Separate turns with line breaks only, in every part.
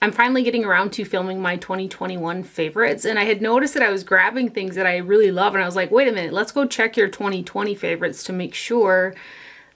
I'm finally getting around to filming my 2021 favorites, and I had noticed that I was grabbing things that I really love, and I was like, wait a minute, let's go check your 2020 favorites to make sure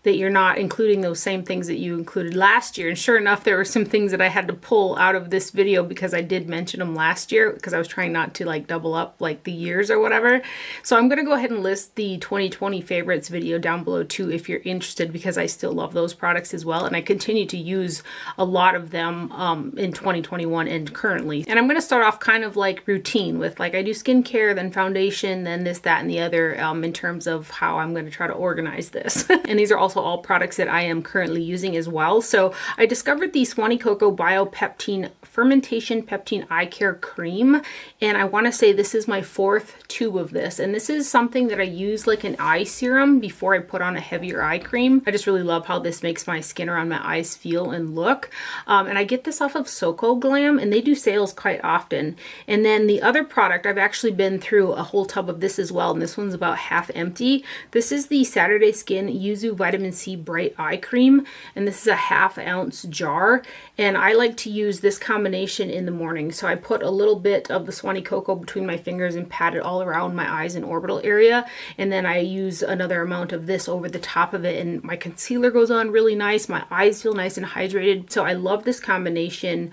that you're not including those same things that you included last year. And sure enough, there were some things that I had to pull out of this video because I did mention them last year because I was trying not to like double up like the years or whatever. So I'm gonna go ahead and list the 2020 favorites video down below too if you're interested, because I still love those products as well. And I continue to use a lot of them in 2021 and currently. And I'm gonna start off kind of like routine with like I do skincare, then foundation, then this, that, and the other in terms of how I'm gonna try to organize this. And these are also all products that I am currently using as well. So I discovered the Swanee Cocoa Biopeptine Fermentation Peptine Eye Care Cream, and I want to say this is my 4th tube of this, and this is something that I use like an eye serum before I put on a heavier eye cream. I just really love how this makes my skin around my eyes feel and look, and I get this off of Soko Glam, and they do sales quite often. And then the other product, I've actually been through a whole tub of this as well, and this one's about half empty. This is the Saturday Skin Yuzu Vitamin C Bright Eye Cream, and this is a 1/2 ounce jar, and I like to use this combination in the morning. So I put a little bit of the Swanee Cocoa between my fingers and pat it all around my eyes and orbital area, and then I use another amount of this over the top of it, and my concealer goes on really nice. My eyes feel nice and hydrated, so I love this combination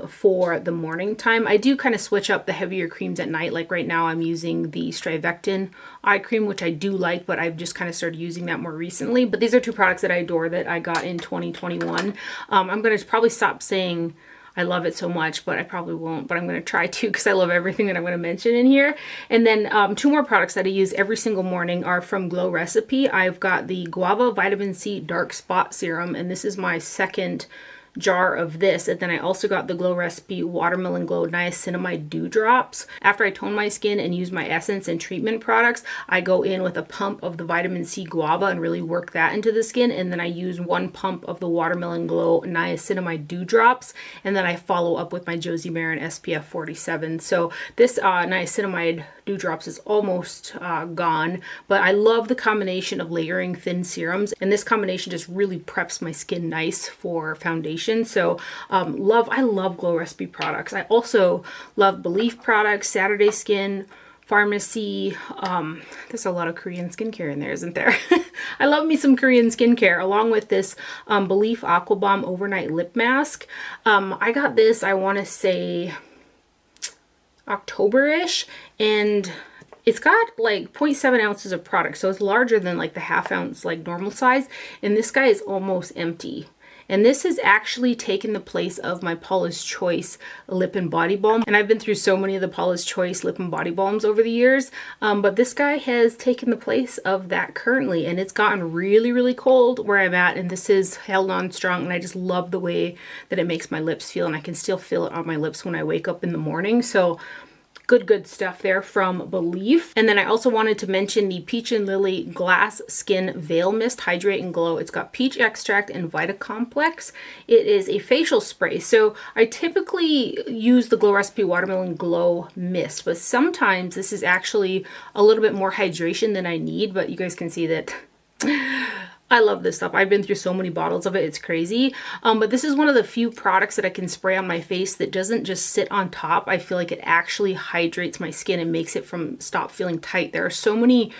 for the morning time. I do kind of switch up the heavier creams at night. Like right now I'm using the Strivectin eye cream, which I do like, but I've just kind of started using that more recently. But these are 2 products that I adore that I got in 2021. I'm going to probably stop saying I love it so much, but I probably won't, but I'm going to try to because I love everything that I'm going to mention in here. And then 2 more products that I use every single morning are from Glow Recipe. I've got the Guava Vitamin C Dark Spot Serum, and this is my 2nd jar of this. And then I also got the Glow Recipe Watermelon Glow Niacinamide Dew Drops. After I tone my skin and use my essence and treatment products, I go in with a pump of the Vitamin C Guava and really work that into the skin, and then I use 1 pump of the Watermelon Glow Niacinamide Dew Drops, and then I follow up with my Josie Maran SPF 47. So this niacinamide dew drops is almost gone, but I love the combination of layering thin serums, and this combination just really preps my skin nice for foundation. So I love Glow Recipe products. I also love Belief products, Saturday Skin, Pharmacy. There's a lot of Korean skincare in there, isn't there? I love me some Korean skincare, along with this Belief Aqua Bomb Overnight Lip Mask. I got this, I want to say October-ish, and it's got like 0.7 ounces of product, so it's larger than like the 1/2 ounce like normal size, and this guy is almost empty. And this has actually taken the place of my Paula's Choice Lip and Body Balm. And I've been through so many of the Paula's Choice Lip and Body Balms over the years. But this guy has taken the place of that currently. And it's gotten really, really cold where I'm at. And this is held on strong. And I just love the way that it makes my lips feel. And I can still feel it on my lips when I wake up in the morning. So good stuff there from Belief. And then I also wanted to mention the Peach and Lily Glass Skin Veil Mist Hydrate and Glow. It's got peach extract and Vita Complex. It is a facial spray. So I typically use the Glow Recipe Watermelon Glow Mist, but sometimes this is actually a little bit more hydration than I need, but you guys can see that I love this stuff. I've been through so many bottles of it. It's crazy. But this is one of the few products that I can spray on my face that doesn't just sit on top. I feel like it actually hydrates my skin and makes it stop feeling tight. There are so many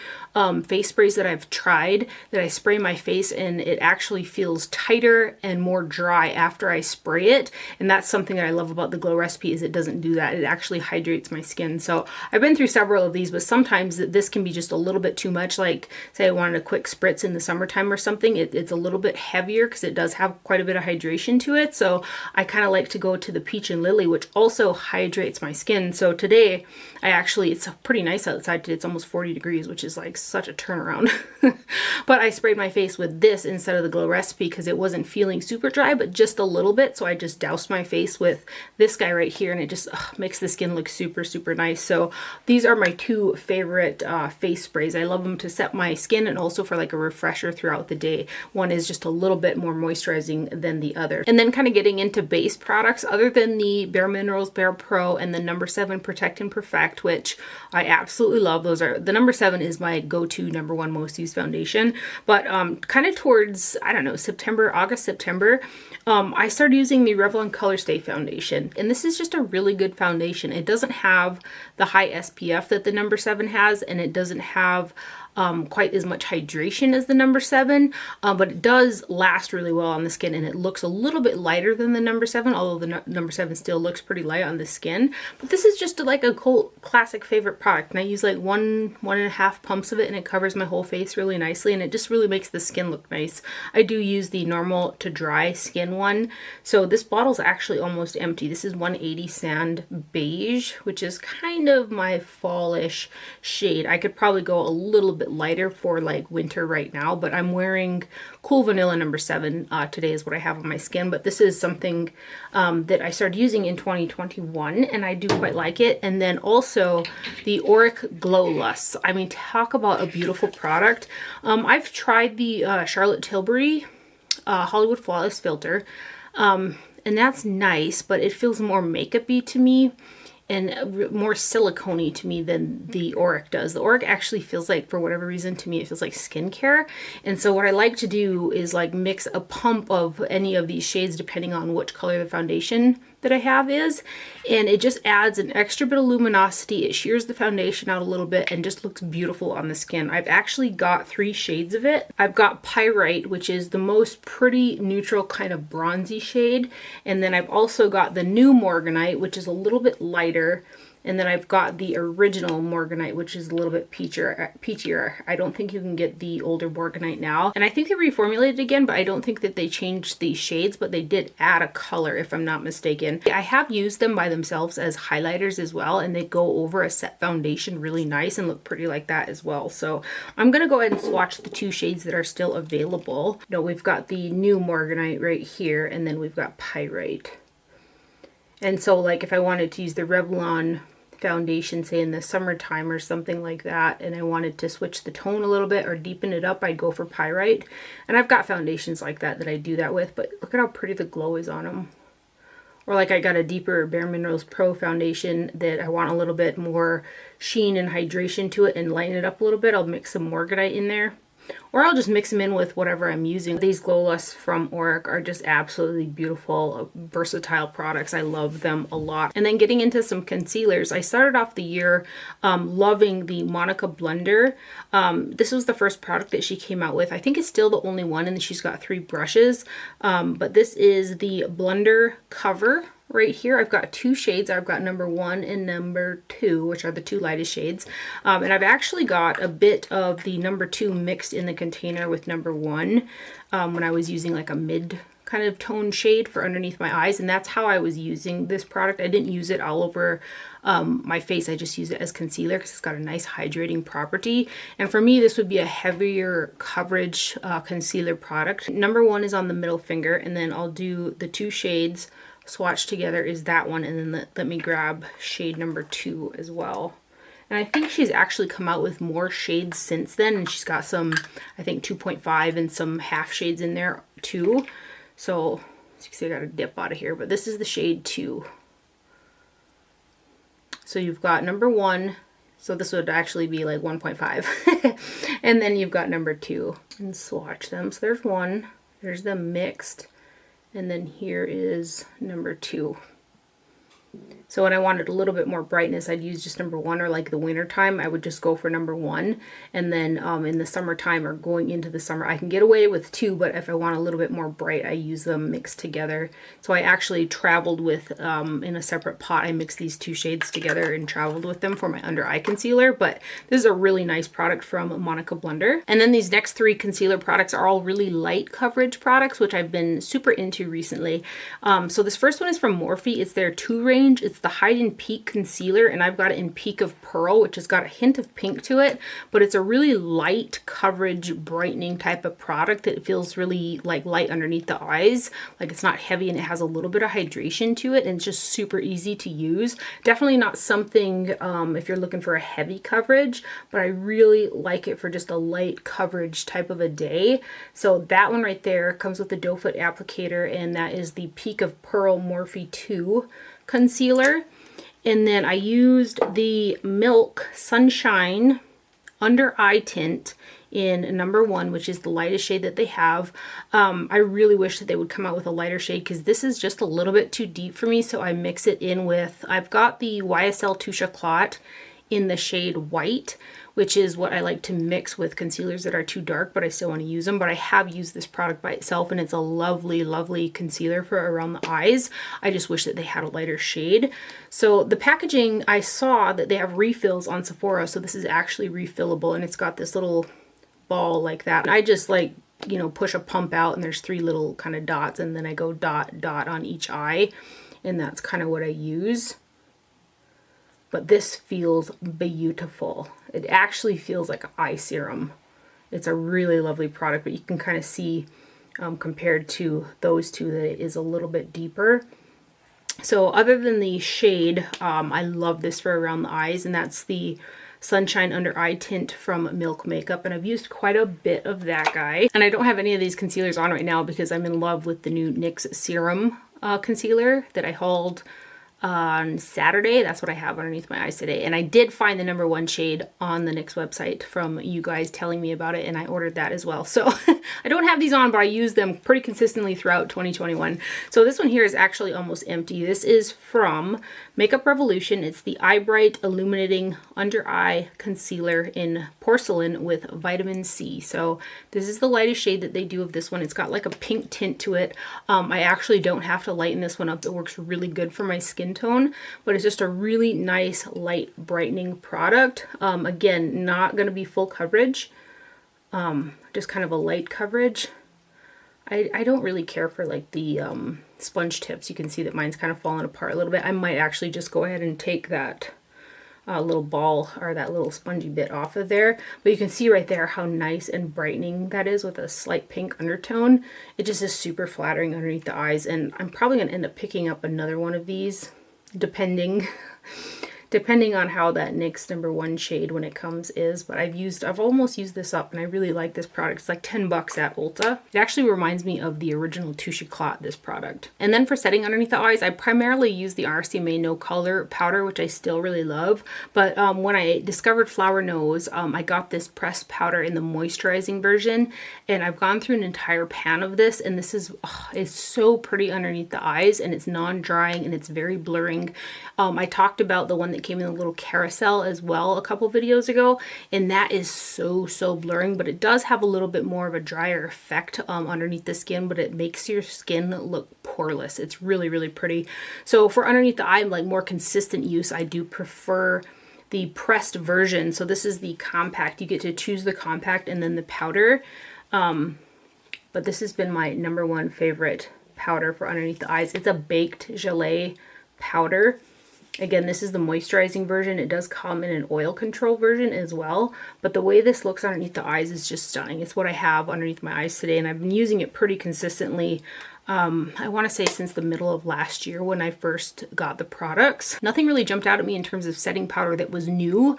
face sprays that I've tried that I spray my face and it actually feels tighter and more dry after I spray it. And that's something that I love about the Glow Recipe, is it doesn't do that. It actually hydrates my skin. So I've been through several of these, but sometimes this can be just a little bit too much. Like say I wanted a quick spritz in the summertime or something, it's a little bit heavier because it does have quite a bit of hydration to it. So I kind of like to go to the Peach and Lily, which also hydrates my skin. So today it's pretty nice outside today. It's almost 40 degrees, which is like such a turnaround. But I sprayed my face with this instead of the Glow Recipe because it wasn't feeling super dry, but just a little bit. So I just doused my face with this guy right here, and it just makes the skin look super nice. So these are my 2 favorite face sprays. I love them to set my skin and also for like a refresher throughout throughout the day. One is just a little bit more moisturizing than the other. And then kind of getting into base products, other than the Bare Minerals Bare Pro and the No. 7 Protect and Perfect, which I absolutely love. Those are, the No. 7 is my go-to #1 most used foundation. But kind of towards, I don't know, August, September, I started using the Revlon Color Stay foundation. And this is just a really good foundation. It doesn't have the high SPF that the No. 7 has, and it doesn't have quite as much hydration as the No. 7, but it does last really well on the skin, and it looks a little bit lighter than the No. 7, although the No. 7 still looks pretty light on the skin. But this is just like a classic favorite product, and I use like one and a half pumps of it, and it covers my whole face really nicely, and it just really makes the skin look nice. I do use the normal to dry skin one, so this bottle's actually almost empty. This is 180 Sand Beige, which is kind of my fallish shade. I could probably go a little bit lighter for like winter right now, but I'm wearing Cool Vanilla No. 7 today is what I have on my skin. But this is something that I started using in 2021, and I do quite like it. And then also the Auric Glow Lust. I mean, talk about a beautiful product. I've tried the Charlotte Tilbury Hollywood Flawless filter, and that's nice, but it feels more makeup-y to me and more silicone-y to me than the Auric does. The Auric actually feels like, for whatever reason, to me it feels like skincare. And so what I like to do is like mix a pump of any of these shades depending on which color the foundation that I have is, and it just adds an extra bit of luminosity. It shears the foundation out a little bit and just looks beautiful on the skin. I've actually got 3 shades of it. I've got Pyrite, which is the most pretty neutral kind of bronzy shade, and then I've also got the new Morganite, which is a little bit lighter. And then I've got the original Morganite, which is a little bit peachier. I don't think you can get the older Morganite now. And I think they reformulated again, but I don't think that they changed the shades, but they did add a color, if I'm not mistaken. I have used them by themselves as highlighters as well, and they go over a set foundation really nice and look pretty like that as well. So I'm going to go ahead and swatch the 2 shades that are still available. No, we've got the new Morganite right here, and then we've got Pyrite. And so like if I wanted to use the Revlon foundation, say in the summertime or something like that, and I wanted to switch the tone a little bit or deepen it up, I'd go for Pyrite. And I've got foundations like that I do that with, but look at how pretty the glow is on them. Or like I got a deeper Bare Minerals Pro foundation that I want a little bit more sheen and hydration to it and lighten it up a little bit. I'll mix some Morganite in there. Or I'll just mix them in with whatever I'm using. These Glow Lusts from Auric are just absolutely beautiful, versatile products. I love them a lot. And then getting into some concealers, I started off the year loving the Monica Blender. This was the first product that she came out with. I think it's still the only one, and she's got 3 brushes. But this is the Blender Cover. Right here I've got 2 shades. I've got No. 1 and No. 2, which are the 2 lightest shades, and I've actually got a bit of the No. 2 mixed in the container with No. 1 when I was using like a mid kind of tone shade for underneath my eyes, and that's how I was using this product. I didn't use it all over my face. I just use it as concealer because it's got a nice hydrating property, and for me this would be a heavier coverage concealer product. No. 1 is on the middle finger, and then I'll do the 2 shades swatched together is that one, and then let me grab shade No. 2 as well. And I think she's actually come out with more shades since then, and she's got some, I think 2.5 and some half shades in there too. So as you can see, I got a dip out of here, but this is the shade 2. So you've got No. 1, so this would actually be like 1.5. And then you've got No. 2, and swatch them. So there's 1, there's them mixed. And then here is No. 2. So when I wanted a little bit more brightness, I'd use just No. 1, or like the winter time, I would just go for No. 1. And then in the summertime or going into the summer, I can get away with 2, but if I want a little bit more bright, I use them mixed together. So I actually traveled with, in a separate pot, I mixed these 2 shades together and traveled with them for my under eye concealer. But this is a really nice product from Monica Blender. And then these next 3 concealer products are all really light coverage products, which I've been super into recently. So this first one is from Morphe. It's their 2 range range. It's the Hide and Peak Concealer, and I've got it in Peak of Pearl, which has got a hint of pink to it, but it's a really light coverage brightening type of product that feels really like light underneath the eyes. Like it's not heavy and it has a little bit of hydration to it, and it's just super easy to use. Definitely not something if you're looking for a heavy coverage, but I really like it for just a light coverage type of a day. So that one right there comes with the doe foot applicator, and that is the Peak of Pearl Morphe 2 concealer. And then I used the Milk Sunshine Under Eye Tint in number 1, which is the lightest shade that they have. I really wish that they would come out with a lighter shade because this is just a little bit too deep for me, so I mix it in with, I've got the YSL Touche Éclat in the shade White, which is what I like to mix with concealers that are too dark, but I still want to use them. But I have used this product by itself, and it's a lovely, lovely concealer for around the eyes. I just wish that they had a lighter shade. So the packaging, I saw that they have refills on Sephora, so this is actually refillable, and it's got this little ball like that. And I just like, you know, push a pump out, and there's 3 little kind of dots, and then I go dot, dot on each eye, and that's kind of what I use. But this feels beautiful. It actually feels like eye serum. It's a really lovely product, but you can kind of see compared to those two that it is a little bit deeper. So other than the shade, I love this for around the eyes, and that's the Sunshine Under Eye Tint from Milk Makeup, and I've used quite a bit of that guy. And I don't have any of these concealers on right now because I'm in love with the new NYX Serum concealer that I hauled on Saturday. That's what I have underneath my eyes today. And I did find the number 1 shade on the NYX website from you guys telling me about it, and I ordered that as well. So I don't have these on, but I use them pretty consistently throughout 2021. So this one here is actually almost empty. This is from Makeup Revolution. It's the Eye Bright Illuminating Under Eye Concealer in Porcelain with Vitamin C. So this is the lightest shade that they do of this one. It's got like a pink tint to it. I actually don't have to lighten this one up. It works really good for my skin tone, but it's just a really nice light brightening product. Again, not going to be full coverage, just kind of a light coverage. I don't really care for like the sponge tips. You can see that mine's kind of falling apart a little bit. I might actually just go ahead and take that little ball or that little spongy bit off of there, but you can see right there how nice and brightening that is with a slight pink undertone. It just is super flattering underneath the eyes, and I'm probably going to end up picking up another one of these depending on how that NYX number 1 shade when it comes is. But I've almost used this up, and I really like this product. It's like 10 bucks at Ulta. It actually reminds me of the original Touche Éclat, this product. And then for setting underneath the eyes, I primarily use the RCMA No Color powder, which I still really love. But when I discovered Flower Nose, I got this pressed powder in the moisturizing version, and I've gone through an entire pan of this, and this is it's so pretty underneath the eyes, and it's non-drying, and it's very blurring. I talked about the one that came in a little carousel as well a couple videos ago, and that is so blurring, but it does have a little bit more of a drier effect underneath the skin, but it makes your skin look poreless. It's really pretty. So for underneath the eye, like more consistent use, I do prefer the pressed version. So this is the compact. You get to choose the compact and then the powder, but this has been my number 1 favorite powder for underneath the eyes. It's a baked gelée powder. Again, this is the moisturizing version. It does come in an oil control version as well, but the way this looks underneath the eyes is just stunning. It's what I have underneath my eyes today, and I've been using it pretty consistently. I want to say since the middle of last year when I first got the products. Nothing really jumped out at me in terms of setting powder that was new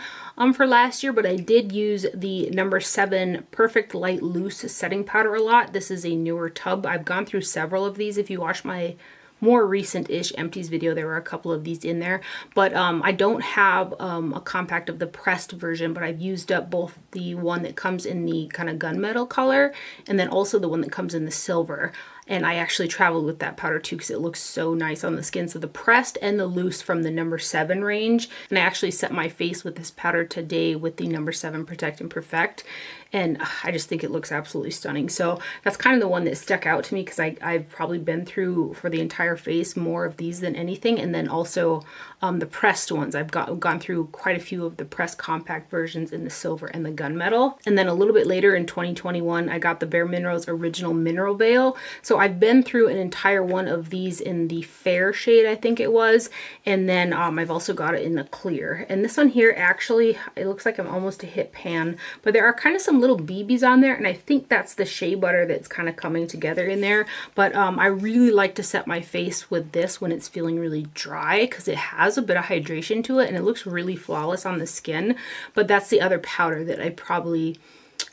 for last year, but I did use the number 7 Perfect Light Loose setting powder a lot. This is a newer tub. I've gone through several of these. If you watch my more recent-ish empties video, there were a couple of these in there, but I don't have a compact of the pressed version, but I've used up both the one that comes in the kind of gunmetal color and then also the one that comes in the silver. And I actually traveled with that powder too because it looks so nice on the skin. So the pressed and the loose from the number 7 range. And I actually set my face with this powder today with the number 7 Protect and Perfect. And I just think it looks absolutely stunning. So that's kind of the one that stuck out to me because I've probably been through for the entire face more of these than anything. And then also the pressed ones. I've gone through quite a few of the pressed compact versions in the silver and the gunmetal. And then a little bit later in 2021, I got the Bare Minerals Original Mineral Veil. So So I've been through an entire one of these in the fair shade, I think it was. And then I've also got it in the clear. And this one here, actually, it looks like I'm almost to hit pan. But there are kind of some little BBs on there. And I think that's the shea butter that's kind of coming together in there. But I really like to set my face with this when it's feeling really dry, because it has a bit of hydration to it. And it looks really flawless on the skin. But that's the other powder that I probably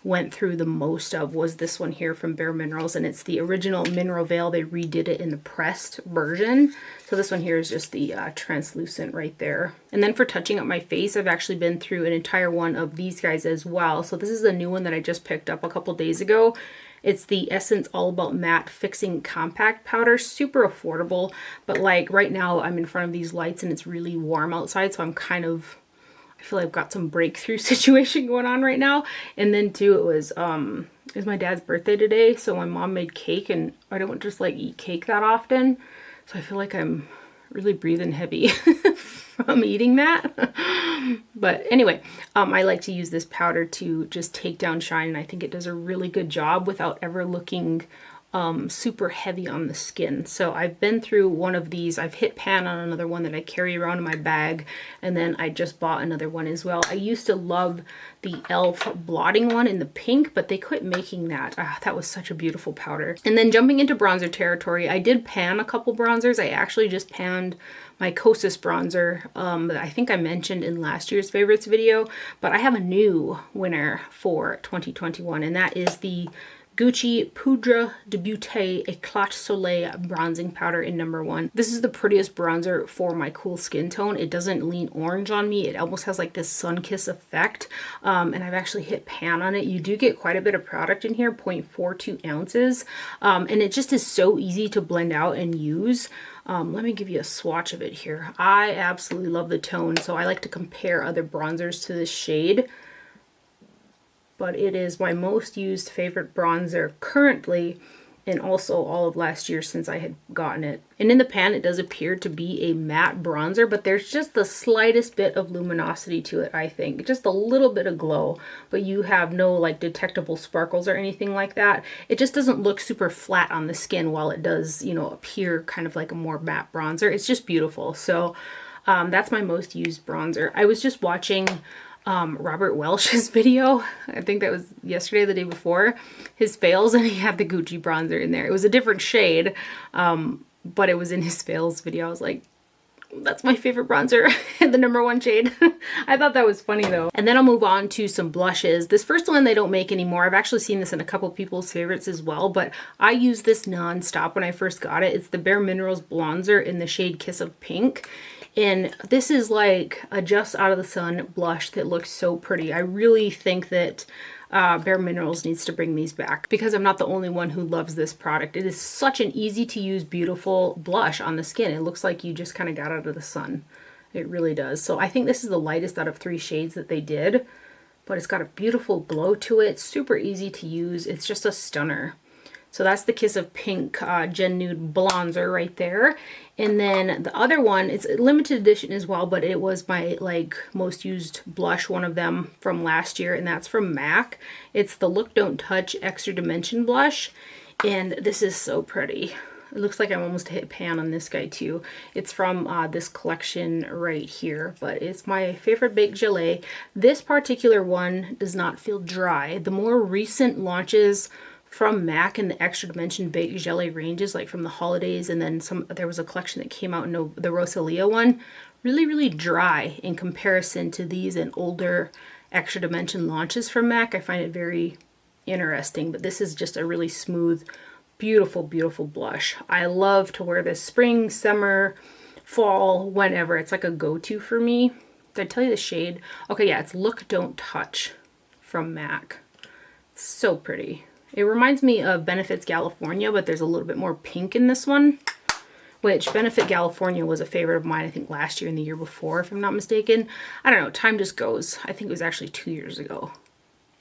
went through the most of, was this one here from Bare Minerals, and it's the original Mineral Veil. They redid it in the pressed version. So this one here is just the translucent right there. And then for touching up my face, I've actually been through an entire one of these guys as well. So this is a new one that I just picked up a couple days ago. It's the Essence All About Matte Fixing Compact Powder. Super affordable, but like right now I'm in front of these lights and it's really warm outside, so I'm kind of, I feel like I've got some breakthrough situation going on right now. And then too, it was my dad's birthday today, so my mom made cake, and I don't just like eat cake that often, so I feel like I'm really breathing heavy from eating that. But anyway, I like to use this powder to just take down shine, and I think it does a really good job without ever looking super heavy on the skin. So I've been through one of these. I've hit pan on another one that I carry around in my bag, and then I just bought another one as well. I used to love the e.l.f. blotting one in the pink, but they quit making that. That was such a beautiful powder. And then jumping into bronzer territory, I did pan a couple bronzers. I actually just panned my Kosas bronzer that I think I mentioned in last year's favorites video, but I have a new winner for 2021, and that is the Gucci Poudre de Beauté Eclat Soleil bronzing powder in number 1. This is the prettiest bronzer for my cool skin tone. It doesn't lean orange on me. It almost has like this sun-kiss effect. And I've actually hit pan on it. You do get quite a bit of product in here, 0.42 ounces. And it just is so easy to blend out and use. Let me give you a swatch of it here. I absolutely love the tone, so I like to compare other bronzers to this shade. But it is my most used favorite bronzer currently, and also all of last year since I had gotten it. And in the pan, it does appear to be a matte bronzer, but there's just the slightest bit of luminosity to it, I think. Just a little bit of glow, but you have no like detectable sparkles or anything like that. It just doesn't look super flat on the skin while it does, you know, appear kind of like a more matte bronzer. It's just beautiful. So that's my most used bronzer. I was just watching Robert Welch's video. I think that was yesterday, the day before, his fails, and he had the Gucci bronzer in there. It was a different shade, but it was in his fails video. I was like, that's my favorite bronzer, the number 1 shade. I thought that was funny though. And then I'll move on to some blushes. This first one they don't make anymore. I've actually seen this in a couple people's favorites as well, but I used this non-stop when I first got it. It's the Bare Minerals Blonzer in the shade Kiss of Pink. And this is like a just out of the sun blush that looks so pretty. I really think that Bare Minerals needs to bring these back, because I'm not the only one who loves this product. It is such an easy to use, beautiful blush on the skin. It looks like you just kind of got out of the sun. It really does. So I think this is the lightest out of 3 shades that they did, but it's got a beautiful glow to it. Super easy to use. It's just a stunner. So that's the Kiss of Pink Gen Nude Blonzer right there. And then the other one, it's a limited edition as well, but it was my like most used blush, one of them from last year, and that's from MAC. It's the Look Don't Touch Extra Dimension Blush, and this is so pretty. It looks like I'm almost hit pan on this guy too. It's from this collection right here, but it's my favorite baked gelée. This particular one does not feel dry. The more recent launches from MAC and the Extra Dimension Baked Gelée ranges, like from the holidays, and then there was a collection that came out in the Rosalia one, really dry in comparison to these and older Extra Dimension launches from MAC. I find it very interesting, but this is just a really smooth, beautiful blush. I love to wear this spring, summer, fall, whenever. It's like a go-to for me. Did I tell you the shade? Okay, yeah, it's Look Don't Touch from MAC. It's so pretty. It reminds me of Benefits California, but there's a little bit more pink in this one, which Benefit California was a favorite of mine, I think last year and the year before, if I'm not mistaken. I don't know, time just goes. I think it was actually 2 years ago.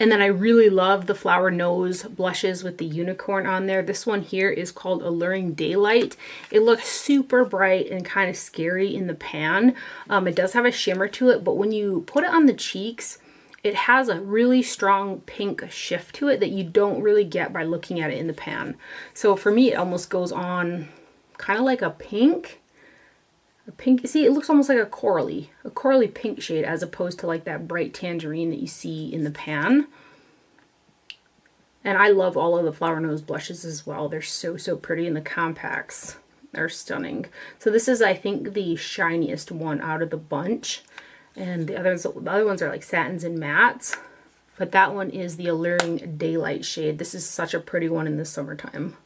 And then I really love the Flower Nose blushes with the unicorn on there. This one here is called Alluring Daylight. It looks super bright and kind of scary in the pan. It does have a shimmer to it, but when you put it on the cheeks, it has a really strong pink shift to it that you don't really get by looking at it in the pan. So for me, it almost goes on kind of like a pink. See, it looks almost like a corally pink shade as opposed to like that bright tangerine that you see in the pan. And I love all of the Flower Nose blushes as well. They're so, so pretty, and the compacts are stunning. So this is, I think, the shiniest one out of the bunch. And the other ones are like satins and mattes. But that one is the Alluring Daylight shade. This is such a pretty one in the summertime.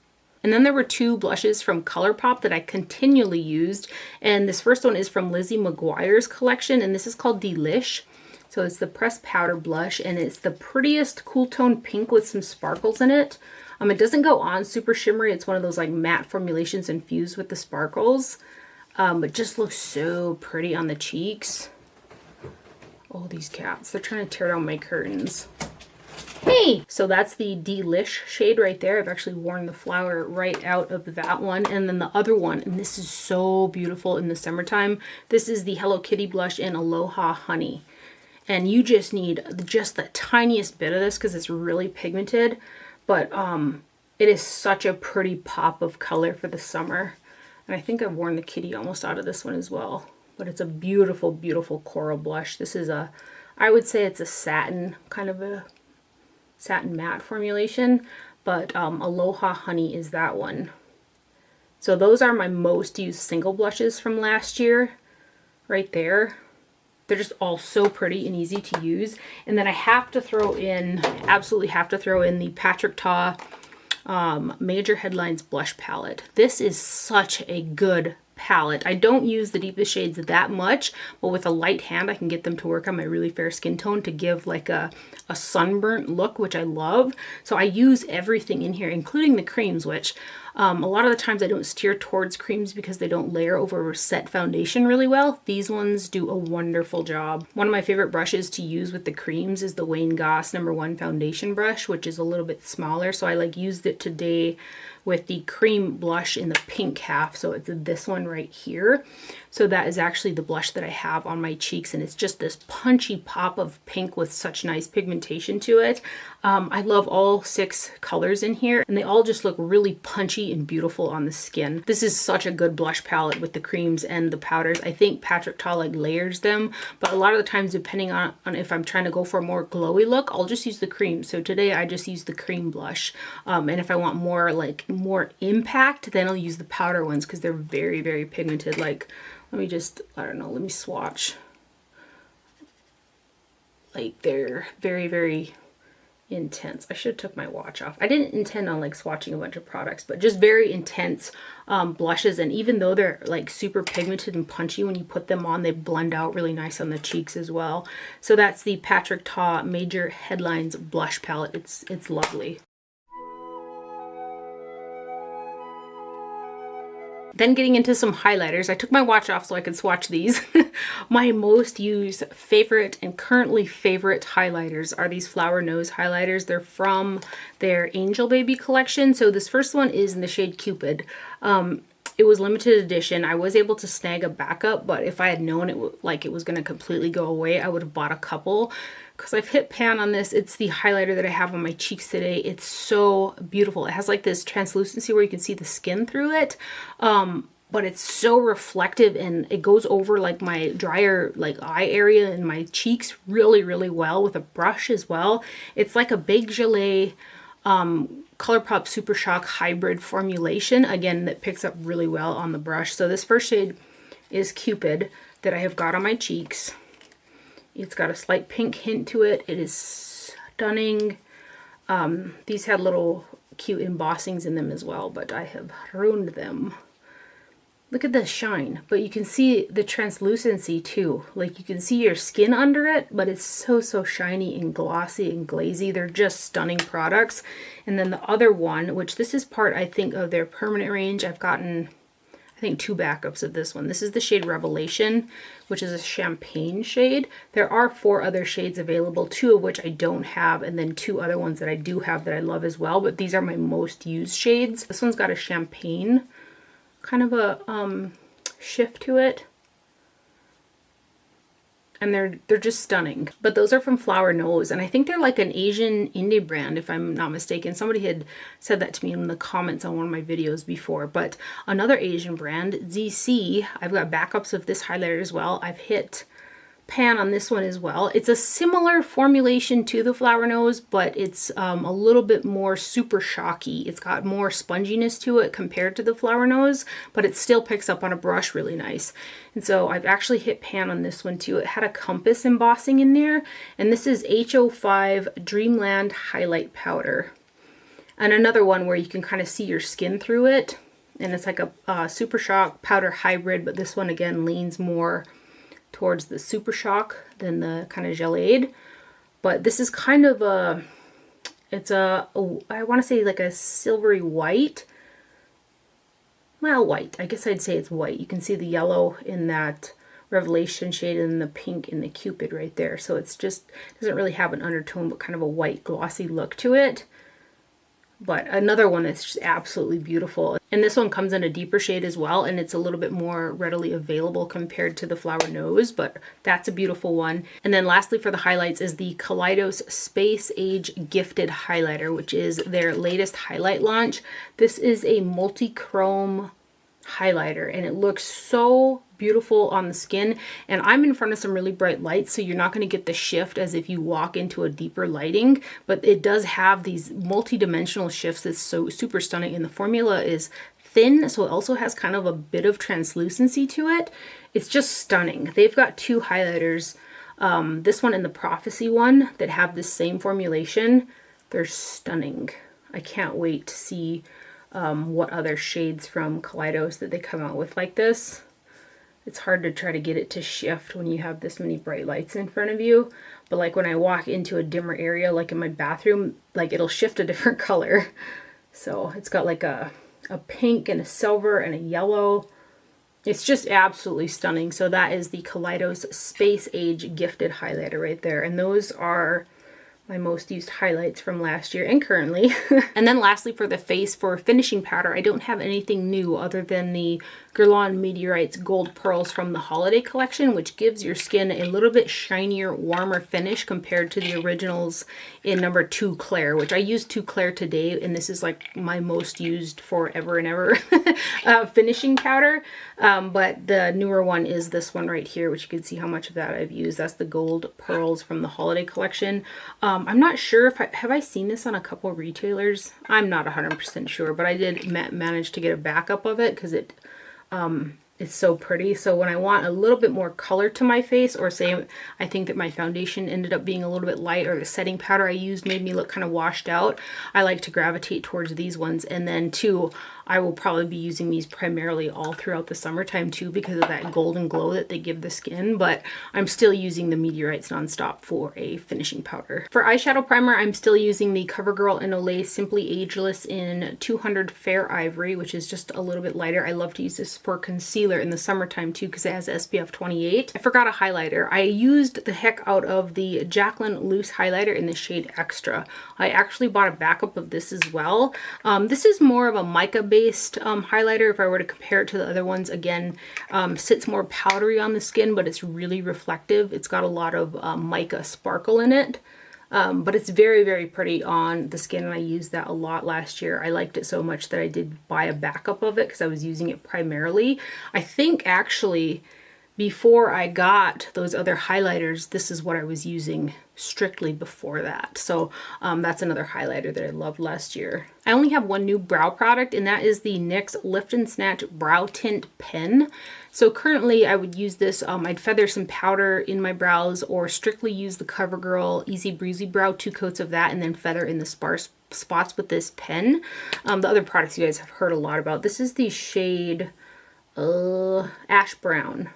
And then there were two blushes from ColourPop that I continually used. And this first one is from Lizzie McGuire's collection, and this is called Delish. So it's the pressed powder blush, and it's the prettiest cool tone pink with some sparkles in it. It doesn't go on super shimmery. It's one of those like matte formulations infused with the sparkles. But just looks so pretty on the cheeks. Oh, these cats, they're trying to tear down my curtains. Hey! So that's the Delish shade right there. I've actually worn the flower right out of that one. And then the other one, and this is so beautiful in the summertime. This is the Hello Kitty blush in Aloha Honey. And you just need just the tiniest bit of this because it's really pigmented. But it is such a pretty pop of color for the summer. And I think I've worn the kitty almost out of this one as well. But it's a beautiful, beautiful coral blush. This is I would say it's a satin, kind of a satin matte formulation. But Aloha Honey is that one. So those are my most used single blushes from last year. Right there. They're just all so pretty and easy to use. And then I have to throw in, absolutely have to throw in the Patrick Ta Major Headlines Blush Palette. This is such a good palette. I don't use the deepest shades that much, but with a light hand I can get them to work on my really fair skin tone to give like a sunburnt look, which I love. So I use everything in here, including the creams, which a lot of the times I don't steer towards creams because they don't layer over a set foundation really well. These ones do a wonderful job. One of my favorite brushes to use with the creams is the Wayne Goss #1 foundation brush, which is a little bit smaller. So I like used it today with the cream blush in the pink half. So it's this one right here. So that is actually the blush that I have on my cheeks, and it's just this punchy pop of pink with such nice pigmentation to it. I love all 6 colors in here, and they all just look really punchy and beautiful on the skin. This is such a good blush palette with the creams and the powders. I think Patrick Ta like layers them, but a lot of the times, depending on if I'm trying to go for a more glowy look, I'll just use the cream. So today I just used the cream blush, and if I want more impact, then I'll use the powder ones because they're very, very pigmented. Like, let me just, I don't know, let me swatch. Like, they're very, very intense. I should have took my watch off. I didn't intend on like swatching a bunch of products, but just very intense blushes. And even though they're like super pigmented and punchy, when you put them on, they blend out really nice on the cheeks as well. So that's the Patrick Ta Major Headlines Blush Palette. It's lovely. Then getting into some highlighters. I took my watch off so I could swatch these. My most used favorite and currently favorite highlighters are these Flower Nose highlighters. They're from their Angel Baby collection. So this first one is in the shade Cupid. It was limited edition. I was able to snag a backup, but if I had known it was going to completely go away, I would have bought a couple. Because I've hit pan on this. It's the highlighter that I have on my cheeks today. It's so beautiful. It has like this translucency where you can see the skin through it. But it's so reflective, and it goes over like my drier like eye area and my cheeks really, really well with a brush as well. It's like a Big Gelée ColourPop Super Shock hybrid formulation, again, that picks up really well on the brush. So this first shade is Cupid that I have got on my cheeks. It's got a slight pink hint to it. It is stunning. These had little cute embossings in them as well, but I have ruined them. Look at the shine, but you can see the translucency too. Like, you can see your skin under it, but it's so, so shiny and glossy and glazy. They're just stunning products. And then the other one, which this is part, I think, of their permanent range. I've gotten, I think, 2 backups of this one. This is the shade Revelation, which is a champagne shade. There are 4 other shades available, 2 of which I don't have, and then 2 other ones that I do have that I love as well, but these are my most used shades. This one's got a champagne kind of a shift to it. and they're just stunning. But those are from Flower Nose, and I think they're like an Asian indie brand, if I'm not mistaken. Somebody had said that to me in the comments on one of my videos before. But another Asian brand, ZC, I've got backups of this highlighter as well. I've hit pan on this one as well. It's a similar formulation to the Flower Nose, but it's a little bit more super shocky. It's got more sponginess to it compared to the Flower Nose, but it still picks up on a brush really nice. And so I've actually hit pan on this one too. It had a compass embossing in there, and this is H05 Dreamland Highlight Powder. And another one where you can kind of see your skin through it, and it's like a Super Shock powder hybrid, but this one again leans more towards the Super Shock than the kind of gelade. But this is kind of a, it's a I want to say like a silvery white. Well, white. I guess I'd say it's white. You can see the yellow in that Revelation shade and the pink in the Cupid right there. So it's just, doesn't really have an undertone, but kind of a white glossy look to it. But another one that's just absolutely beautiful. And this one comes in a deeper shade as well, and it's a little bit more readily available compared to the Flower Nose, but that's a beautiful one. And then lastly for the highlights is the Kaleidos Space Age Gifted Highlighter, which is their latest highlight launch. This is a multi-chrome highlighter, and it looks so beautiful on the skin, and I'm in front of some really bright lights, so you're not going to get the shift as if you walk into a deeper lighting, but it does have these multi-dimensional shifts that's so super stunning, and the formula is thin, so it also has kind of a bit of translucency to it. It's just stunning. They've got two highlighters, this one and the Prophecy one, that have this same formulation. They're stunning. I can't wait to see what other shades from Kaleidos that they come out with like this. It's hard to try to get it to shift when you have this many bright lights in front of you. But like when I walk into a dimmer area, like in my bathroom, like it'll shift a different color. So it's got like a pink and a silver and a yellow. It's just absolutely stunning. So that is the Kaleidos Space Age Gifted Highlighter right there. And those are my most used highlights from last year and currently. And then lastly for the face, for finishing powder, I don't have anything new other than the Guerlain Meteorites Gold Pearls from the holiday collection, which gives your skin a little bit shinier, warmer finish compared to the originals in number 2 Claire, which I used 2 Claire today, and this is like my most used forever and ever finishing powder. But the newer one is this one right here, which you can see how much of that I've used. That's the Gold Pearls from the holiday collection. I'm not sure if have I seen this on a couple retailers. I'm not 100% sure, but I did manage to get a backup of it because it's so pretty. So when I want a little bit more color to my face, or say I think that my foundation ended up being a little bit light, or the setting powder I used made me look kind of washed out, I like to gravitate towards these ones. And then too, I will probably be using these primarily all throughout the summertime too, because of that golden glow that they give the skin, but I'm still using the Meteorites nonstop for a finishing powder. For eyeshadow primer, I'm still using the CoverGirl and Olay Simply Ageless in 200 Fair Ivory, which is just a little bit lighter. I love to use this for concealer in the summertime too, because it has SPF 28. I forgot a highlighter. I used the heck out of the Jaclyn Loose highlighter in the shade Extra. I actually bought a backup of this as well. This is more of a mica based highlighter. If I were to compare it to the other ones, again, sits more powdery on the skin, but it's really reflective. It's got a lot of mica sparkle in it, but it's very, very pretty on the skin, and I used that a lot last year. I liked it so much that I did buy a backup of it because I was using it primarily. I think actually before I got those other highlighters, this is what I was using strictly before that. So that's another highlighter that I loved last year. I only have one new brow product, and that is the NYX Lift and Snatch Brow Tint Pen. So currently I would use this, I'd feather some powder in my brows, or strictly use the CoverGirl Easy Breezy Brow, 2 coats of that, and then feather in the sparse spots with this pen. The other products you guys have heard a lot about. This is the shade Ash Brown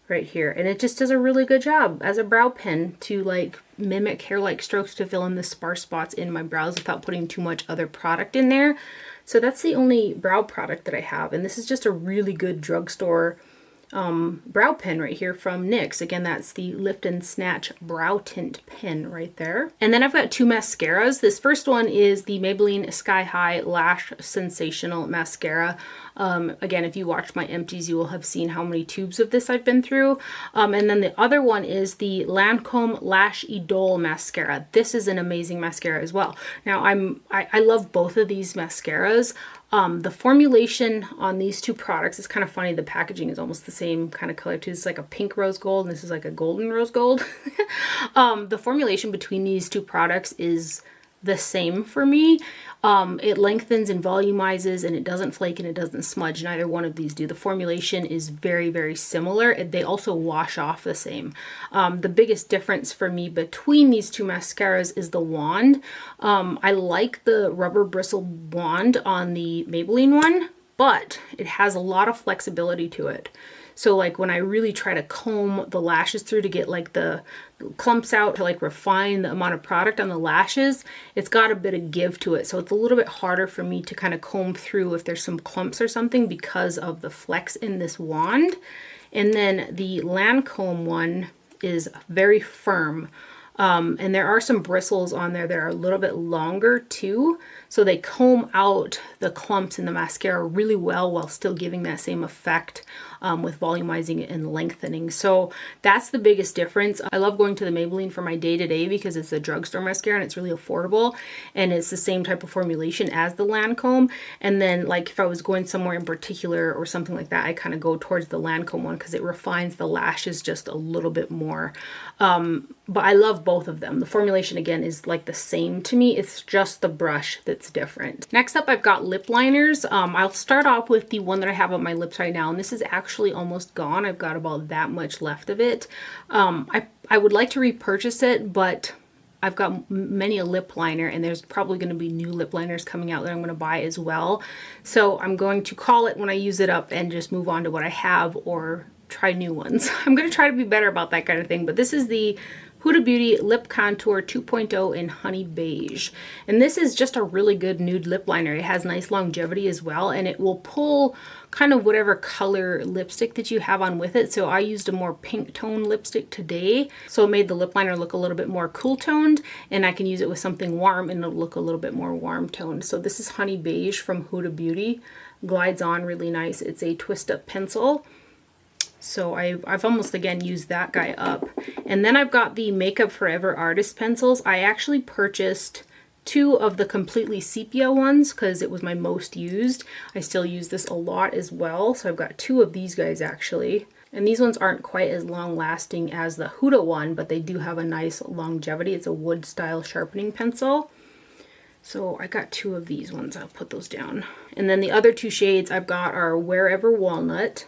right here, and it just does a really good job as a brow pen to like mimic hair-like strokes to fill in the sparse spots in my brows without putting too much other product in there. So that's the only brow product that I have, and this is just a really good drugstore brow pen right here from NYX. Again, that's the Lift and Snatch Brow Tint pen right there. And then I've got two mascaras. This first one is the Maybelline Sky High Lash Sensational Mascara. Again, if you watched my empties, you will have seen how many tubes of this I've been through. And then the other one is the Lancome Lash Idole Mascara. This is an amazing mascara as well. Now, I love both of these mascaras. The formulation on these two products is kind of funny. The packaging is almost the same kind of color too. It's like a pink rose gold and this is like a golden rose gold. The formulation between these two products is the same for me. It lengthens and volumizes and it doesn't flake and it doesn't smudge. Neither one of these do. The formulation is very, very similar. They also wash off the same. The biggest difference for me between these two mascaras is the wand. I like the rubber bristle wand on the Maybelline one, but it has a lot of flexibility to it. So like when I really try to comb the lashes through to get like the clumps out, to like refine the amount of product on the lashes, it's got a bit of give to it. So it's a little bit harder for me to kind of comb through if there's some clumps or something because of the flex in this wand. And then the Lancome one is very firm. And there are some bristles on there that are a little bit longer too. So they comb out the clumps in the mascara really well while still giving that same effect with volumizing and lengthening. So that's the biggest difference. I love going to the Maybelline for my day-to-day because it's a drugstore mascara and it's really affordable and it's the same type of formulation as the Lancome. And then like if I was going somewhere in particular or something like that, I kind of go towards the Lancome one because it refines the lashes just a little bit more. But I love both of them. The formulation again is like the same to me. It's just the brush that's different. Next up, I've got lip liners. I'll start off with the one that I have on my lips right now, and this is actually almost gone. I've got about that much left of it. I would like to repurchase it, but I've got many a lip liner and there's probably going to be new lip liners coming out that I'm going to buy as well. So I'm going to call it when I use it up and just move on to what I have or try new ones. I'm going to try to be better about that kind of thing, but this is the Huda Beauty Lip Contour 2.0 in Honey Beige. And this is just a really good nude lip liner. It has nice longevity as well, and it will pull kind of whatever color lipstick that you have on with it. So I used a more pink tone lipstick today, so it made the lip liner look a little bit more cool toned, and I can use it with something warm and it'll look a little bit more warm toned. So this is Honey Beige from Huda Beauty. Glides on really nice. It's a twist up pencil. So I've almost again used that guy up. And then I've got the Makeup Forever Artist pencils. I actually purchased two of the completely sepia ones because it was my most used. I still use this a lot as well. So I've got two of these guys actually. And these ones aren't quite as long lasting as the Huda one, but they do have a nice longevity. It's a wood style sharpening pencil. So I got two of these ones. I'll put those down. And then the other two shades I've got are Wherever Walnut.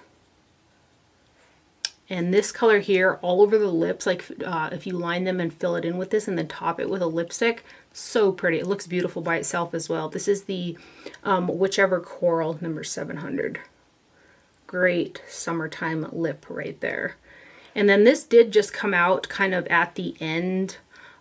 And this color here, all over the lips, like if you line them and fill it in with this and then top it with a lipstick, so pretty. It looks beautiful by itself as well. This is the Whichever Coral number 700. Great summertime lip right there. And then this did just come out kind of at the end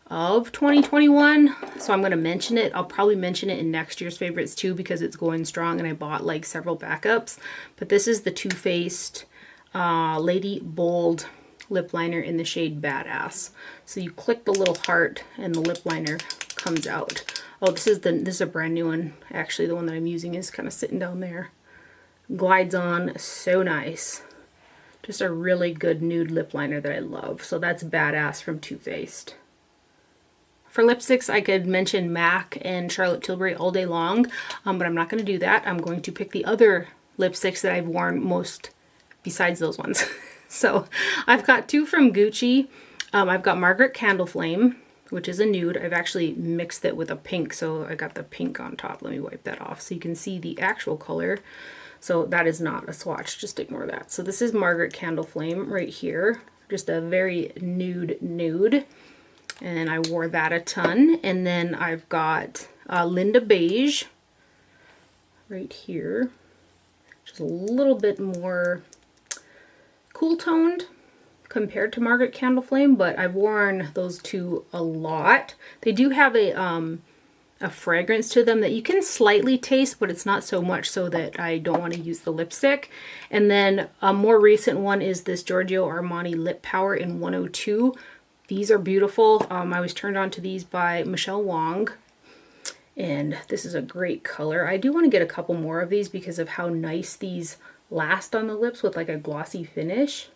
of 2021, so I'm going to mention it. I'll probably mention it in next year's favorites too because it's going strong and I bought like several backups. But this is the Too Faced Lady Bold lip liner in the shade Badass. So you click the little heart and the lip liner comes out. Oh, this is a brand new one. Actually, the one that I'm using is kind of sitting down there. Glides on so nice. Just a really good nude lip liner that I love. So that's Badass from Too Faced. For lipsticks, I could mention MAC and Charlotte Tilbury all day long, but I'm not going to do that. I'm going to pick the other lipsticks that I've worn most besides those ones. So I've got two from Gucci. I've got Margaret Candle Flame, which is a nude. I've actually mixed it with a pink, so I got the pink on top. Let me wipe that off so you can see the actual color. So that is not a swatch, just ignore that. So this is Margaret Candle Flame right here. Just a very nude. And I wore that a ton. And then I've got Linda Beige right here. Just a little bit more cool toned compared to Margaret Candle Flame, but I've worn those two a lot. They do have a a fragrance to them that you can slightly taste, but it's not so much so that I don't want to use the lipstick. And then a more recent one is this Giorgio Armani Lip Power in 102. These are beautiful. I was turned on to these by Michelle Wong, and this is a great color. I do want to get a couple more of these because of how nice these last on the lips with like a glossy finish.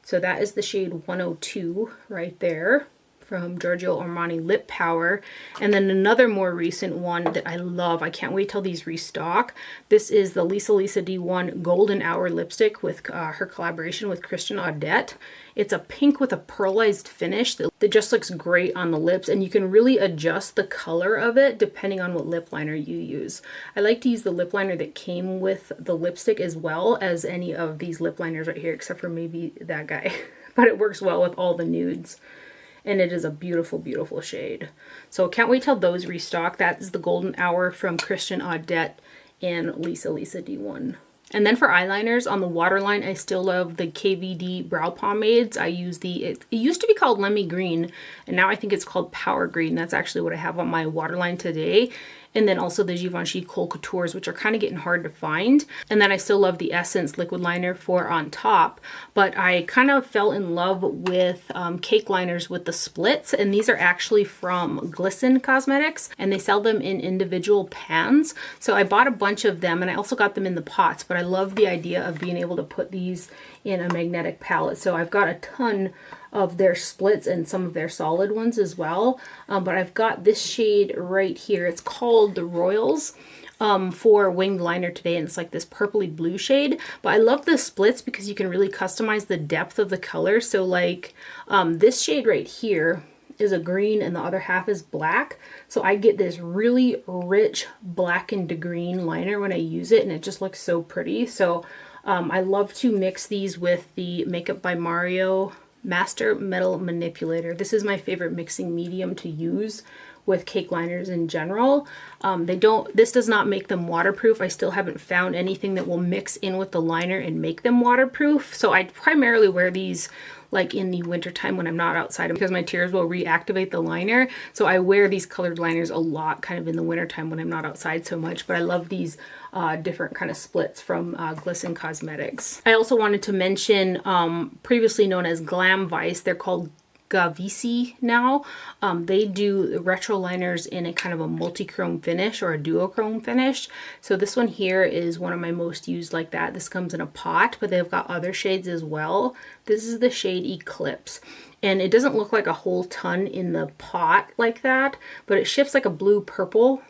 So that is the shade 102 right there from Giorgio Armani Lip Power. And then another more recent one that I love, I can't wait till these restock. This is the Lisa D1 Golden Hour lipstick with her collaboration with Christian Audette. It's a pink with a pearlized finish that just looks great on the lips, and you can really adjust the color of it depending on what lip liner you use. I like to use the lip liner that came with the lipstick as well as any of these lip liners right here, except for maybe that guy. But it works well with all the nudes. And it is a beautiful, beautiful shade. So can't wait till those restock. That is the Golden Hour from Christian Audette and Lisa D1. And then for eyeliners on the waterline, I still love the KVD brow pomades. I use it used to be called Lemmy Green, and now I think it's called Power Green. That's actually what I have on my waterline today. And then also the Givenchy Kohl Coutures, which are kind of getting hard to find. And then I still love the Essence liquid liner for on top. But I kind of fell in love with cake liners with the splits. And these are actually from Glisten Cosmetics. And they sell them in individual pans. So I bought a bunch of them, and I also got them in the pots. But I love the idea of being able to put these in a magnetic palette. So I've got a ton of their splits and some of their solid ones as well. But I've got this shade right here. It's called the Royals for winged liner today, and it's like this purpley blue shade. But I love the splits because you can really customize the depth of the color. So like this shade right here is a green and the other half is black. So I get this really rich blackened to green liner when I use it, and it just looks so pretty. So I love to mix these with the Makeup by Mario Master Metal Manipulator. This is my favorite mixing medium to use with cake liners in general. This does not make them waterproof. I still haven't found anything that will mix in with the liner and make them waterproof. So I primarily wear these like in the wintertime when I'm not outside because my tears will reactivate the liner. So I wear these colored liners a lot kind of in the wintertime when I'm not outside so much. But I love these different kind of splits from Glisten Cosmetics. I also wanted to mention previously known as Glam Vice. They're called Gavisi now. They do retro liners in a kind of a multi-chrome finish or a duochrome finish. So this one here is one of my most used like that. This comes in a pot, but they've got other shades as well. This is the shade Eclipse. And it doesn't look like a whole ton in the pot like that, but it shifts like a blue purple.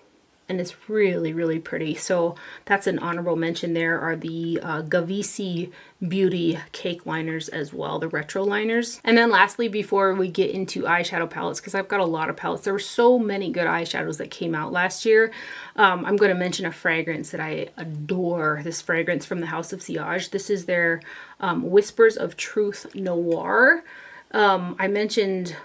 And it's really, really pretty. So that's an honorable mention. There are the Gavisi Beauty cake liners as well, the retro liners. And then lastly, before we get into eyeshadow palettes, because I've got a lot of palettes, there were so many good eyeshadows that came out last year. I'm going to mention a fragrance that I adore. This fragrance from the House of Sillage. This is their Whispers of Truth Noir. I mentioned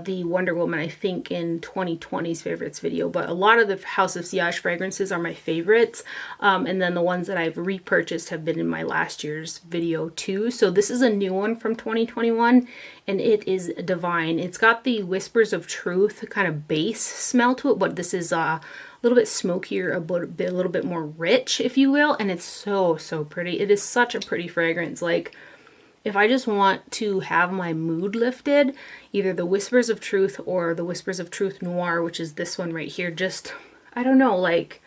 the Wonder Woman, I think, in 2020's favorites video, but a lot of the House of Sillage fragrances are my favorites, and then the ones that I've repurchased have been in my last year's video too. So this is a new one from 2021, and it is divine. It's got the Whispers of Truth kind of base smell to it, but this is a little bit smokier, a little bit more rich, if you will, and it's so, so pretty. It is such a pretty fragrance. Like, if I just want to have my mood lifted, either the Whispers of Truth or the Whispers of Truth Noir, which is this one right here, just, I don't know, like,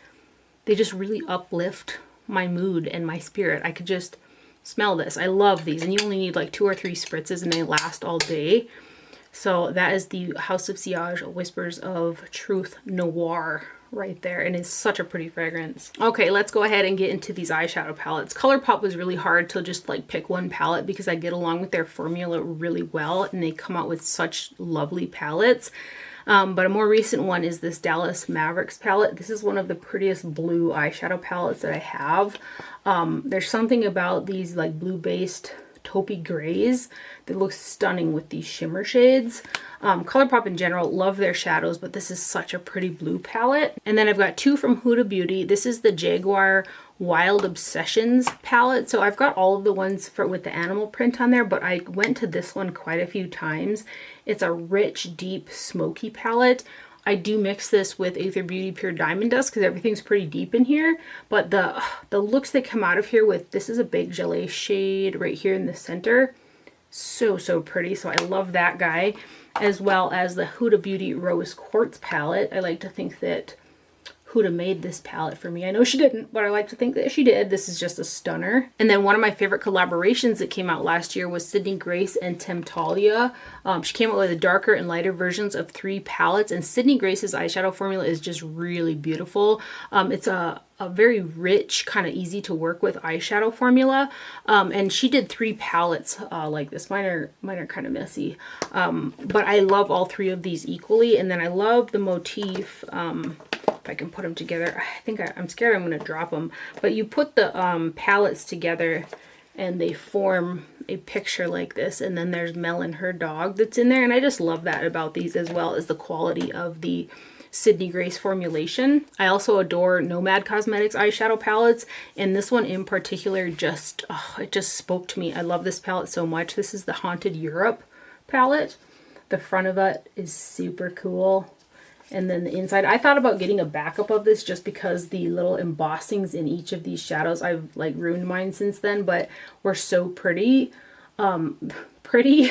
they just really uplift my mood and my spirit. I could just smell this. I love these, and you only need like 2 or 3 spritzes and they last all day. So that is the House of Sillage Whispers of Truth Noir right there, and it's such a pretty fragrance. Okay, let's go ahead and get into these eyeshadow palettes. ColourPop was really hard to just like pick one palette because I get along with their formula really well, and they come out with such lovely palettes. But a more recent one is this Dallas Mavericks palette. This is one of the prettiest blue eyeshadow palettes that I have. There's something about these like blue-based taupey grays that looks stunning with these shimmer shades. ColourPop in general, love their shadows, but this is such a pretty blue palette. And then I've got 2 from Huda Beauty. This is the Jaguar Wild Obsessions palette. So I've got all of the ones with the animal print on there, but I went to this one quite a few times. It's a rich, deep, smoky palette. I do mix this with Aether Beauty Pure Diamond Dust because everything's pretty deep in here. But the looks that come out of here with, this is a big gelée shade right here in the center. So, so pretty. So I love that guy. As well as the Huda Beauty Rose Quartz palette. I like to think that Huda made this palette for me. I know she didn't, but I like to think that she did. This is just a stunner. And then one of my favorite collaborations that came out last year was Sydney Grace and Temptalia. She came out with the darker and lighter versions of 3 palettes, and Sydney Grace's eyeshadow formula is just really beautiful. It's a very rich, kind of easy to work with eyeshadow formula. And she did 3 palettes like this. Mine are kind of messy. But I love all 3 of these equally. And then I love the motif. If I can put them together. I think I'm scared I'm going to drop them. But you put the palettes together and they form a picture like this. And then there's Mel and her dog that's in there. And I just love that about these, as well as the quality of the Sydney Grace formulation. I also adore Nomad Cosmetics eyeshadow palettes, and this one in particular just, it just spoke to me. I love this palette so much. This is the Haunted Europe palette. The front of it is super cool. And then the inside, I thought about getting a backup of this just because the little embossings in each of these shadows, I've like ruined mine since then, but were so pretty. Pretty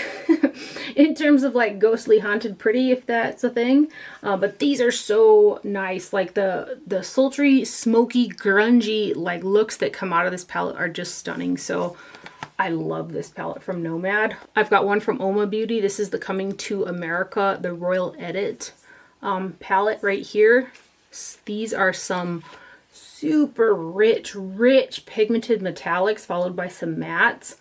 in terms of like ghostly haunted pretty, if that's a thing. But these are so nice. Like the sultry, smoky, grungy like looks that come out of this palette are just stunning. So I love this palette from Nomad. I've got one from Oma Beauty. This is the Coming to America, the Royal Edit palette right here. These are some super rich pigmented metallics followed by some mattes.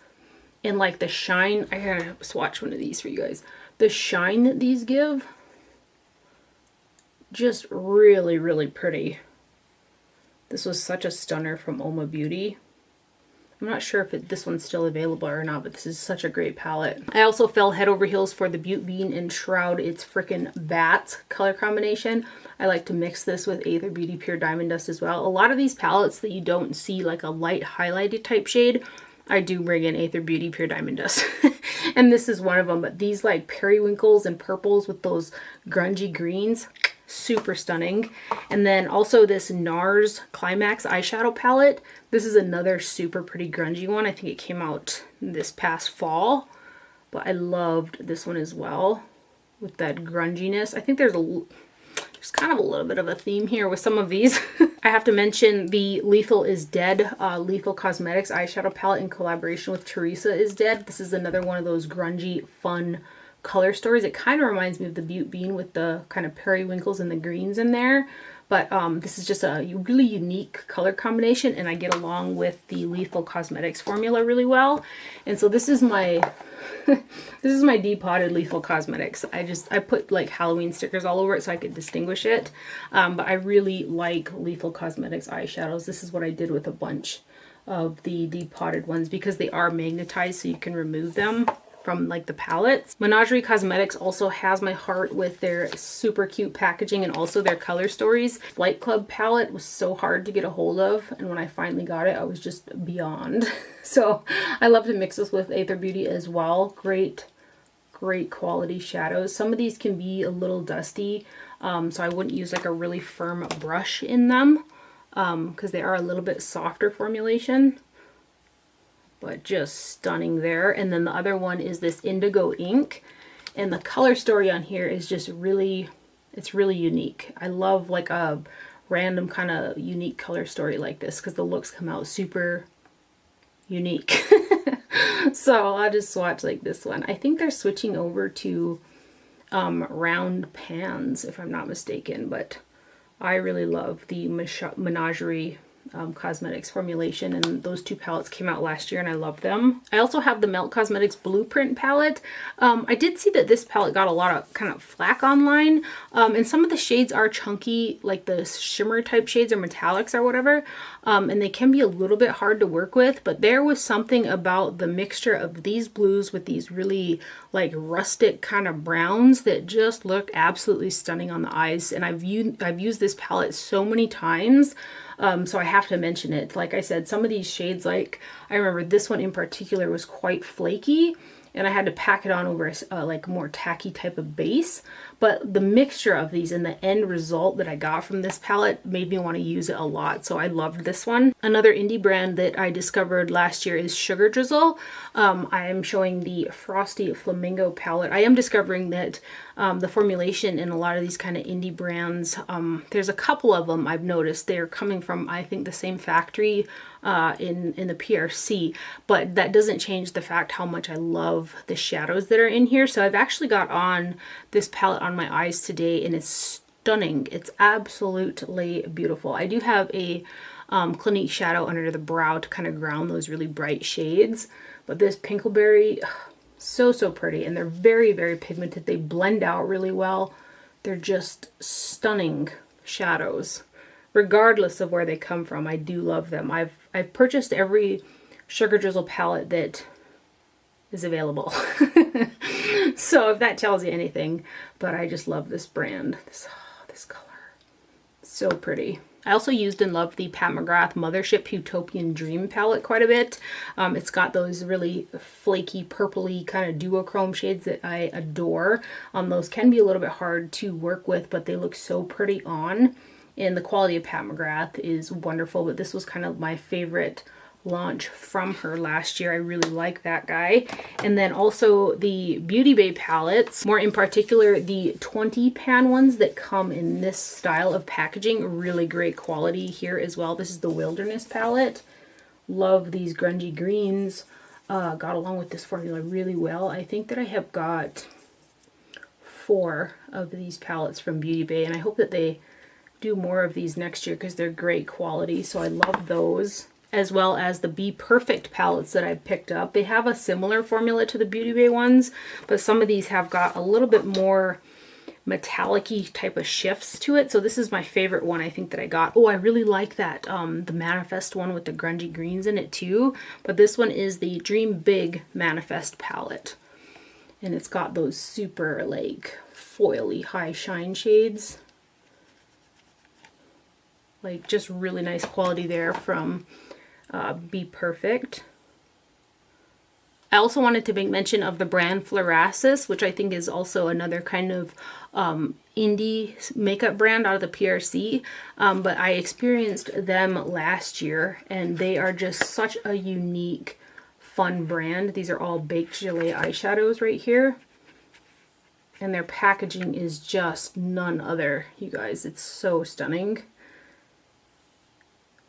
And like the shine, I gotta swatch one of these for you guys. The shine that these give, just really, really pretty. This was such a stunner from Oma Beauty. I'm not sure if this one's still available or not, but this is such a great palette. I also fell head over heels for the Butte Bean and Shroud It's Frickin' Bats color combination. I like to mix this with Aether Beauty Pure Diamond Dust as well. A lot of these palettes that you don't see like a light highlighted type shade, I do bring in Aether Beauty Pure Diamond Dust. And this is one of them. But these like periwinkles and purples with those grungy greens, super stunning. And then also this NARS Climax eyeshadow palette. This is another super pretty grungy one. I think it came out this past fall. But I loved this one as well with that grunginess. I think there's kind of a little bit of a theme here with some of these. I have to mention the Lethal is Dead Lethal Cosmetics eyeshadow palette in collaboration with Teresa is Dead. This is another one of those grungy, fun color stories. It kind of reminds me of the Butte Bean with the kind of periwinkles and the greens in there. But this is just a really unique color combination, and I get along with the Lethal Cosmetics formula really well. And so this is my this is my depotted Lethal Cosmetics. I put like Halloween stickers all over it so I could distinguish it. But I really like Lethal Cosmetics eyeshadows. This is what I did with a bunch of the depotted ones because they are magnetized so you can remove them from like the palettes. Menagerie Cosmetics also has my heart with their super cute packaging and also their color stories. Flight Club palette was so hard to get a hold of, and when I finally got it, I was just beyond. So I love to mix this with Aether Beauty as well. Great quality shadows. Some of these can be a little dusty, so I wouldn't use like a really firm brush in them because they are a little bit softer formulation. But just stunning there. And then the other one is this Indigo Ink. And the color story on here is just really, it's really unique. I love like a random kind of unique color story like this because the looks come out super unique. So I'll just swatch like this one. I think they're switching over to round pans if I'm not mistaken. But I really love the Menagerie Cosmetics formulation, and those 2 palettes came out last year and I love them. I also have the Melt Cosmetics Blueprint palette. I did see that this palette got a lot of kind of flack online, and some of the shades are chunky, like the shimmer type shades or metallics or whatever, and they can be a little bit hard to work with, but there was something about the mixture of these blues with these really like rustic kind of browns that just look absolutely stunning on the eyes. And I've used this palette so many times, so I have to mention it. Like I said, some of these shades, like I remember this one in particular was quite flaky, and I had to pack it on over like a more tacky type of base. But the mixture of these and the end result that I got from this palette made me want to use it a lot. So I loved this one. Another indie brand that I discovered last year is Sugar Drizzle. I am showing the Frosty Flamingo palette. I am discovering that the formulation in a lot of these kind of indie brands, there's a couple of them I've noticed they're coming from, I think, the same factory in the PRC, but that doesn't change the fact how much I love the shadows that are in here. So I've actually got on this palette on my eyes today, and it's stunning. It's absolutely beautiful. I do have a Clinique shadow under the brow to kind of ground those really bright shades, but this Pinkleberry, so pretty, and they're very, very pigmented. They blend out really well. They're just stunning shadows. Regardless of where they come from, I do love them. I've purchased every Sugar Drizzle palette that is available. So if that tells you anything, but I just love this brand. This color, so pretty. I also used and loved the Pat McGrath Mothership Utopian Dream palette quite a bit. It's got those really flaky, purpley kind of duochrome shades that I adore. Those can be a little bit hard to work with, but they look so pretty on. And the quality of Pat McGrath is wonderful, but this was kind of my favorite launch from her last year. I really like that guy. And then also the Beauty Bay palettes, more in particular the 20 pan ones that come in this style of packaging. Really great quality here as well. This is the Wilderness palette. Love these grungy greens. Got along with this formula really well. I think that I have got 4 of these palettes from Beauty Bay, and I hope that they do more of these next year because they're great quality. So I love those, as well as the Be Perfect palettes that I picked up. They have a similar formula to the Beauty Bay ones, but some of these have got a little bit more metallic-y type of shifts to it. So this is my favorite one, I think, that I got. Oh, I really like that, the Manifest one with the grungy greens in it too. But this one is the Dream Big Manifest palette. And it's got those super, like, foily high shine shades. Like, just really nice quality there from Be Perfect. I also wanted to make mention of the brand Fluorasis, which I think is also another kind of indie makeup brand out of the PRC. But I experienced them last year, and they are just such a unique, fun brand. These are all baked gelée eyeshadows right here. And their packaging is just none other, you guys. It's so stunning.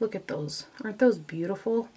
Look at those. Aren't those beautiful?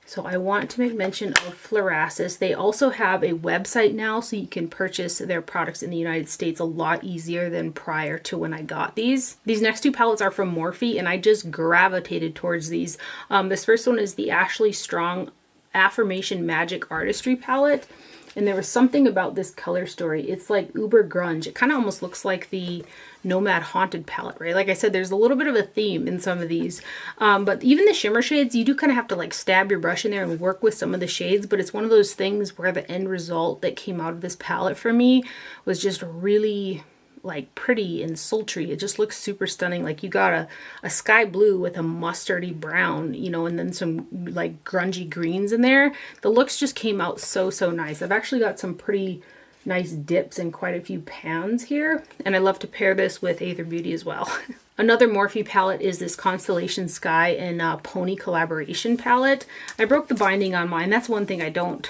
So I want to make mention of Fluorasis. They also have a website now, so you can purchase their products in the United States a lot easier than prior to when I got these. These next 2 palettes are from Morphe, and I just gravitated towards these. This first one is the Ashley Strong Affirmation Magic Artistry palette. And there was something about this color story. It's like uber grunge. It kind of almost looks like the Nomad Haunted palette, right? Like I said, there's a little bit of a theme in some of these. But even the shimmer shades, you do kind of have to like stab your brush in there and work with some of the shades. But it's one of those things where the end result that came out of this palette for me was just really like pretty and sultry. It just looks super stunning. Like you got a sky blue with a mustardy brown, you know, and then some like grungy greens in there. The looks just came out so nice. I've actually got some pretty nice dips in quite a few pans here, and I love to pair this with Aether Beauty as well. Another Morphe palette is this Constellation Sky and Pony collaboration palette. I broke the binding on mine. That's one thing I don't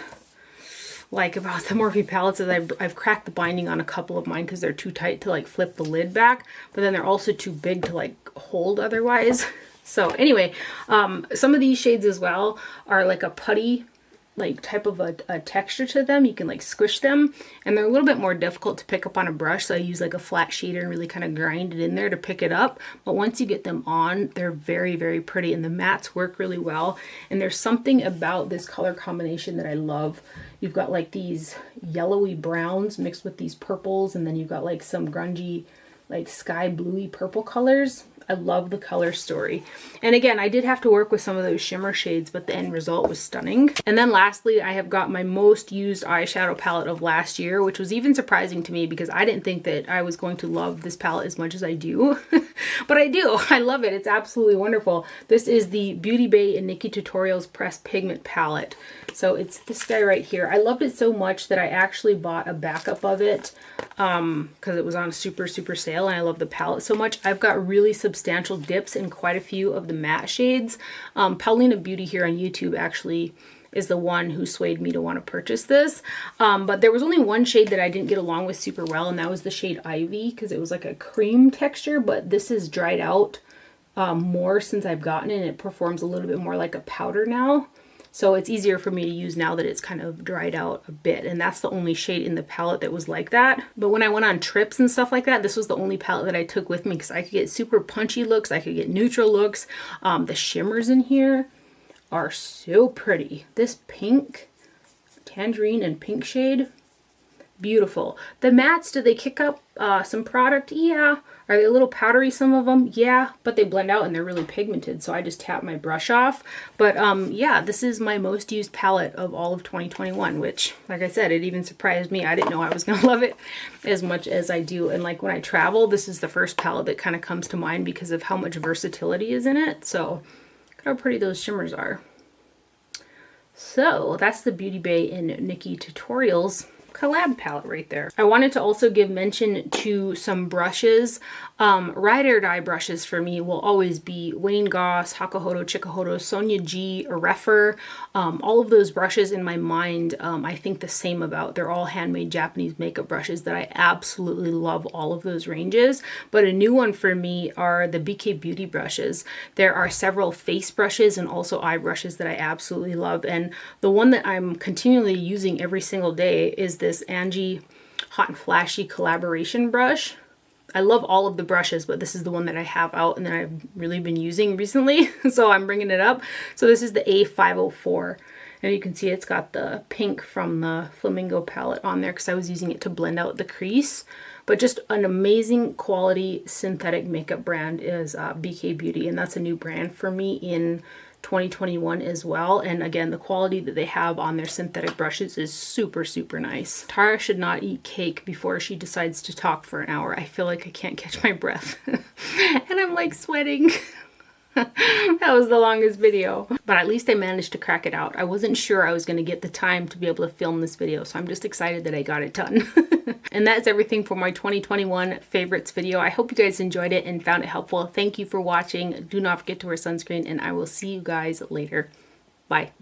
like about the Morphe palettes, is I've cracked the binding on a couple of mine because they're too tight to like flip the lid back, but then they're also too big to like hold otherwise. So anyway, some of these shades as well are like a putty like type of a texture to them. You can like squish them, and they're a little bit more difficult to pick up on a brush, so I use like a flat shader and really kind of grind it in there to pick it up. But once you get them on, they're very pretty, and the mattes work really well. And there's something about this color combination that I love. You've got like these yellowy browns mixed with these purples, and then you've got like some grungy like sky bluey purple colors. I love the color story. And again, I did have to work with some of those shimmer shades, but the end result was stunning. And then lastly, I have got my most used eyeshadow palette of last year, which was even surprising to me because I didn't think that I was going to love this palette as much as I do. But I do. I love it. It's absolutely wonderful. This is the Beauty Bay and Nikki Tutorials Pressed Pigment Palette. So it's this guy right here. I loved it so much that I actually bought a backup of it because it was on a super sale, and I love the palette so much. I've got really substantial dips in quite a few of the matte shades. Paulina Beauty here on YouTube actually is the one who swayed me to want to purchase this. But there was only one shade that I didn't get along with super well, and that was the shade Ivy, because it was like a cream texture, but this is dried out more since I've gotten it, and it performs a little bit more like a powder now. So it's easier for me to use now that it's kind of dried out a bit, and that's the only shade in the palette that was like that. But when I went on trips and stuff like that, this was the only palette that I took with me because I could get super punchy looks, I could get neutral looks. The shimmers in here are so pretty. This pink, tangerine and pink shade, beautiful. The mattes, do they kick up some product? Yeah. Are they a little powdery, some of them? Yeah, but they blend out and they're really pigmented, so I just tap my brush off. But yeah, this is my most used palette of all of 2021, which, like I said, it even surprised me. I didn't know I was gonna love it as much as I do. And like when I travel, this is the first palette that kind of comes to mind because of how much versatility is in it. So how pretty those shimmers are. So that's the Beauty Bay and Nikki Tutorials collab palette right there. I wanted to also give mention to some brushes. Ride or Die brushes for me will always be Wayne Goss, Hakuhodo, Chikuhodo, Sonia G, Arefer. All of those brushes in my mind, I think the same about. They're all handmade Japanese makeup brushes that I absolutely love, all of those ranges. But a new one for me are the BK Beauty brushes. There are several face brushes and also eye brushes that I absolutely love. And the one that I'm continually using every single day is this Angie Hot and Flashy collaboration brush. I love all of the brushes, but this is the one that I have out and that I've really been using recently, so I'm bringing it up. So this is the A504, and you can see it's got the pink from the Flamingo palette on there because I was using it to blend out the crease. But just an amazing quality synthetic makeup brand is BK Beauty, and that's a new brand for me in 2021 as well. And again, the quality that they have on their synthetic brushes is super nice. Tara should not eat cake before she decides to talk for an hour. I feel like I can't catch my breath and I'm like sweating. That was the longest video, but at least I managed to crack it out. I wasn't sure I was going to get the time to be able to film this video, so I'm just excited that I got it done. And that's everything for my 2021 favorites video. I hope you guys enjoyed it and found it helpful. Thank you for watching. Do not forget to wear sunscreen, and I will see you guys later. Bye.